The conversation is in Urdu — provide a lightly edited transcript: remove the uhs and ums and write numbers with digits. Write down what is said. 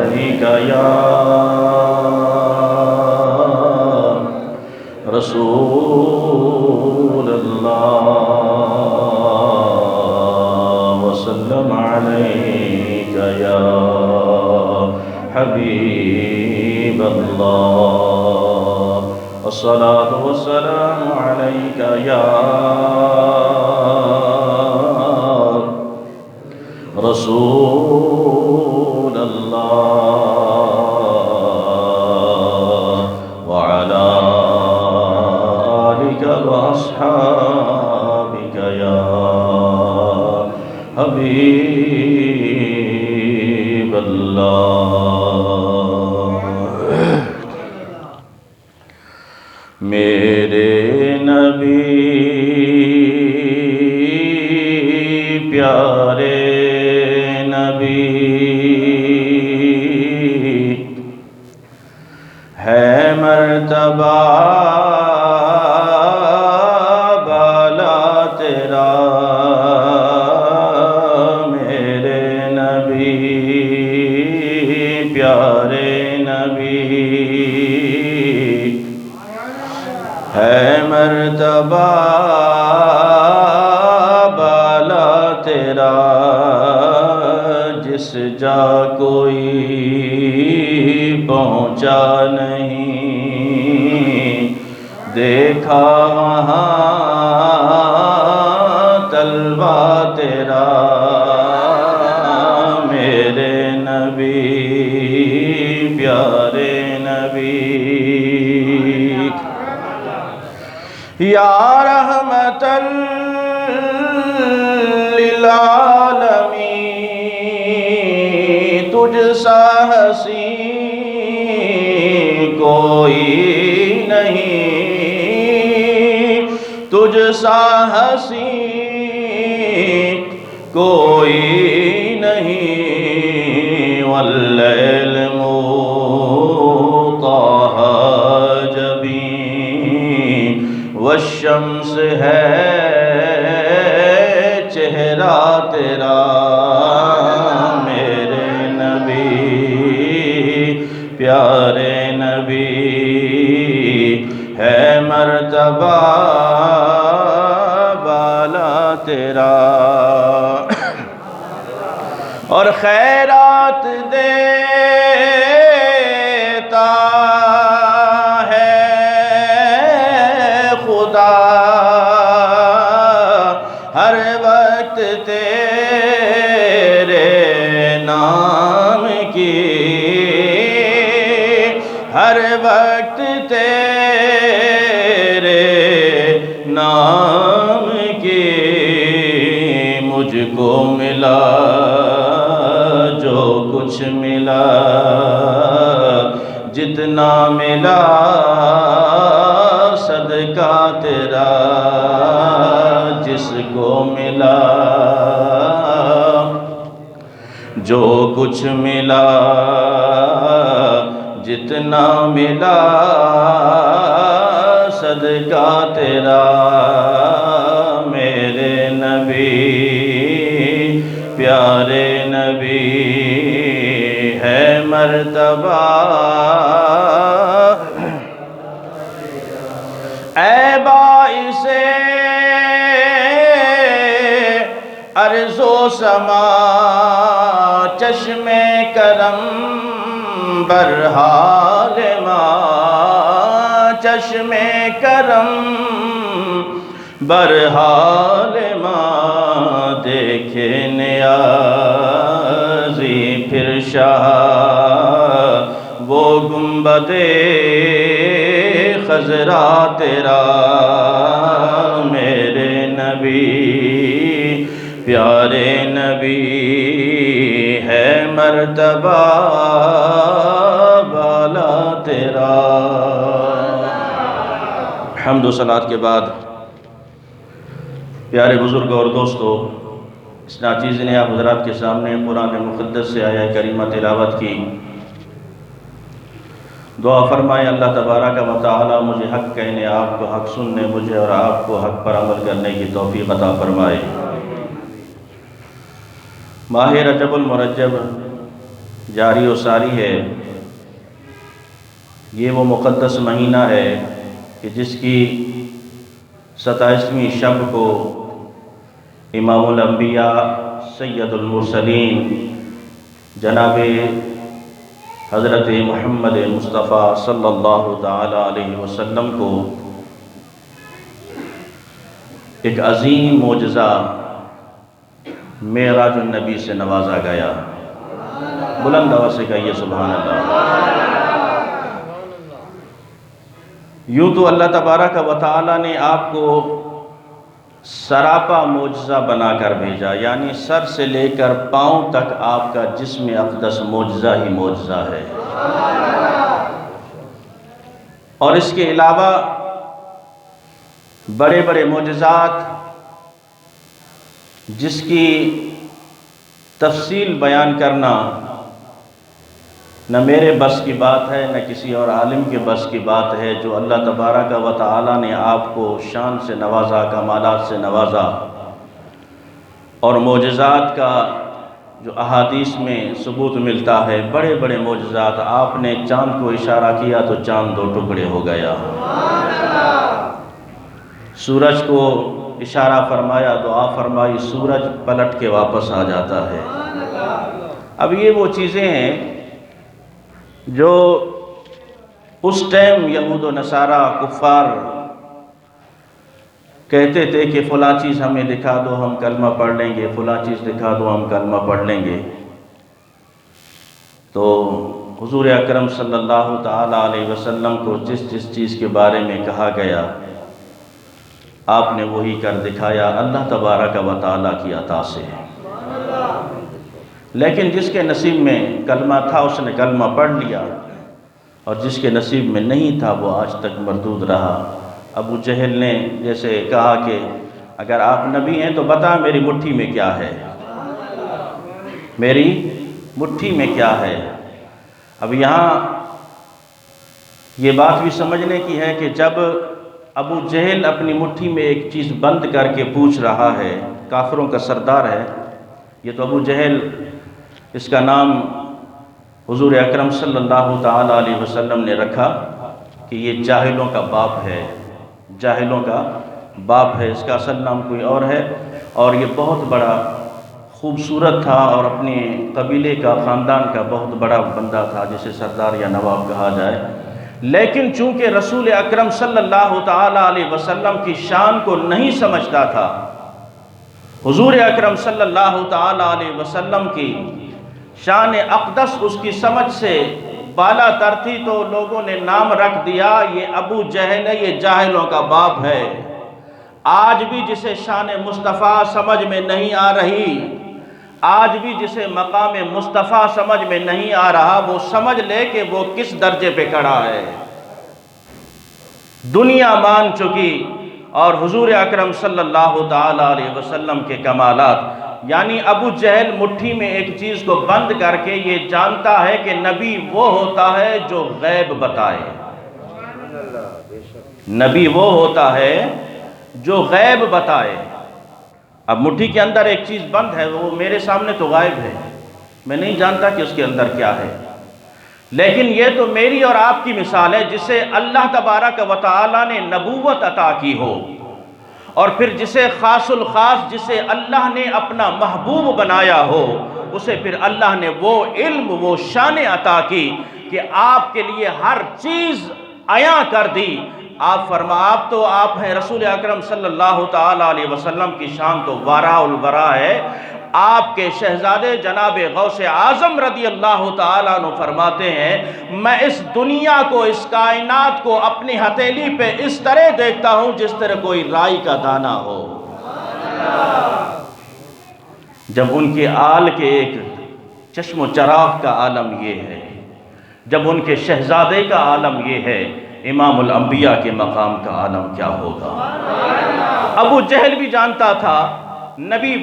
عليك يا رسول الله وسلم عليك يا حبيب الله الصلاة والسلام عليك يا رسول الله وعلى آلك وأصحابك يا حبيب الله میرے نبی پیارے ہے مرتبہ بالا تیرا میرے نبی پیارے نبی ہے مرتبہ بالا تیرا جس جا کوئی پہنچا نہیں دیکھا وہاں طلبہ تیرا میرے نبی پیارے نبی یا رحمت للعالمین تجھ سا حسین کوئی نہیں تجھ سا حسین کوئی نہیں واللیل موطاہ جبین والشمس ہے چہرہ تیرا میرے نبی پیارے نبی ہے مرتبہ بالا تیرا اور خیرات دیتا ہے خدا ہر وقت تیرے نام کی ہر وقت تیرے نام کی مجھ کو ملا جو کچھ ملا جتنا ملا صدقہ تیرا جس کو ملا جو کچھ ملا جتنا ملا صدقہ تیرا میرے نبی پیارے نبی ہے مرتبہ اے باعث ارض و سما چشم کرم برحال ماں چشم کرم برحال ماں دیکھے نیازی پھر شاہ وہ گنبد خضرا تیرا میرے نبی پیارے نبی ہے مرتبہ بالا تیرا حمد و صلوات کے بعد پیارے بزرگ اور دوستو اس ناچیز نے آپ حضرات کے سامنے قرآن مقدس سے آیہ کریمہ تلاوت کی دعا فرمائے اللہ تبارک و تعالی مجھے حق کہنے آپ کو حق سننے مجھے اور آپ کو حق پر عمل کرنے کی توفیق عطا فرمائے ماہ رجب المرجب جاری و ساری ہے، یہ وہ مقدس مہینہ ہے کہ جس کی 27ویں شب کو امام الانبیاء سید المرسلین جناب حضرت محمد مصطفیٰ صلی اللہ تعالی علیہ وسلم کو ایک عظیم معجزہ معراج النبی سے نوازا گیا۔ بلند آواز سے کہیے سبحان اللہ۔ یوں تو اللہ تبارک و تعالی نے آپ کو سراپا معجزہ بنا کر بھیجا، یعنی سر سے لے کر پاؤں تک آپ کا جسم اقدس معجزہ ہی معجزہ ہے۔ اور اس کے علاوہ بڑے بڑے معجزات جس کی تفصیل بیان کرنا نہ میرے بس کی بات ہے نہ کسی اور عالم کے بس کی بات ہے، جو اللہ تبارک و تعالی نے آپ کو شان سے نوازا، کمالات سے نوازا، اور معجزات کا جو احادیث میں ثبوت ملتا ہے، بڑے بڑے معجزات۔ آپ نے چاند کو اشارہ کیا تو چاند 2 ٹکڑے ہو گیا، سورج کو اشارہ فرمایا، دعا فرمائی، سورج پلٹ کے واپس آ جاتا ہے۔ اب یہ وہ چیزیں ہیں جو اس ٹائم یہود و نصارہ کفار کہتے تھے کہ فلاں چیز ہمیں دکھا دو ہم کلمہ پڑھ لیں گے، فلاں چیز دکھا دو ہم کلمہ پڑھ لیں گے۔ تو حضور اکرم صلی اللہ تعالی علیہ وسلم کو جس جس چیز کے بارے میں کہا گیا آپ نے وہی کر دکھایا، اللہ تبارک و تعالی کی عطا سے۔ لیکن جس کے نصیب میں کلمہ تھا اس نے کلمہ پڑھ لیا، اور جس کے نصیب میں نہیں تھا وہ آج تک مردود رہا۔ ابو جہل نے جیسے کہا کہ اگر آپ نبی ہیں تو بتا میری مٹھی میں کیا ہے، میری مٹھی میں کیا ہے۔ اب یہاں یہ بات بھی سمجھنے کی ہے کہ جب ابو جہل اپنی مٹھی میں ایک چیز بند کر کے پوچھ رہا ہے، کافروں کا سردار ہے یہ تو ابو جہل، اس کا نام حضور اکرم صلی اللہ تعالی علیہ وسلم نے رکھا کہ یہ جاہلوں کا باپ ہے، جاہلوں کا باپ ہے، اس کا اصل نام کوئی اور ہے۔ اور یہ بہت بڑا خوبصورت تھا اور اپنے قبیلے کا، خاندان کا بہت بڑا بندہ تھا جسے سردار یا نواب کہا جائے۔ لیکن چونکہ رسول اکرم صلی اللہ تعالی علیہ وسلم کی شان کو نہیں سمجھتا تھا، حضور اکرم صلی اللہ تعالی علیہ وسلم کی شان اقدس اس کی سمجھ سے بالا تر تھی، تو لوگوں نے نام رکھ دیا یہ ابو جہل ہے، یہ جاہلوں کا باپ ہے۔ آج بھی جسے شان مصطفیٰ سمجھ میں نہیں آ رہی، آج بھی جسے مقام مصطفیٰ سمجھ میں نہیں آ رہا، وہ سمجھ لے کہ وہ کس درجے پہ کھڑا ہے۔ دنیا مان چکی اور حضور اکرم صلی اللہ تعالی علیہ وسلم کے کمالات، یعنی ابو جہل مٹھی میں ایک چیز کو بند کر کے یہ جانتا ہے کہ نبی وہ ہوتا ہے جو غیب بتائے، نبی وہ ہوتا ہے جو غیب بتائے۔ اب مٹھی کے اندر ایک چیز بند ہے، وہ میرے سامنے تو غائب ہے، میں نہیں جانتا کہ اس کے اندر کیا ہے، لیکن یہ تو میری اور آپ کی مثال ہے جسے اللہ تبارک و تعالی نے نبوت عطا کی ہو، اور پھر جسے خاص الخاص، جسے اللہ نے اپنا محبوب بنایا ہو، اسے پھر اللہ نے وہ علم، وہ شان عطا کی کہ آپ کے لیے ہر چیز عیاں کر دی۔ آپ ہیں رسول اکرم صلی اللہ تعالی علیہ وسلم کی شان تو وراء الورا ہے۔ آپ کے شہزادے جناب غوث اعظم رضی اللہ تعالیٰ عنہ فرماتے ہیں میں اس دنیا کو، اس کائنات کو اپنی ہتھیلی پہ اس طرح دیکھتا ہوں جس طرح کوئی رائی کا دانہ ہو۔ جب ان کے آل کے ایک چشم و چراغ کا عالم یہ ہے، جب ان کے شہزادے کا عالم یہ ہے، امام الانبیاء کے مقام کا عالم کیا ہوگا۔ ابو جہل بھی جانتا تھا نبی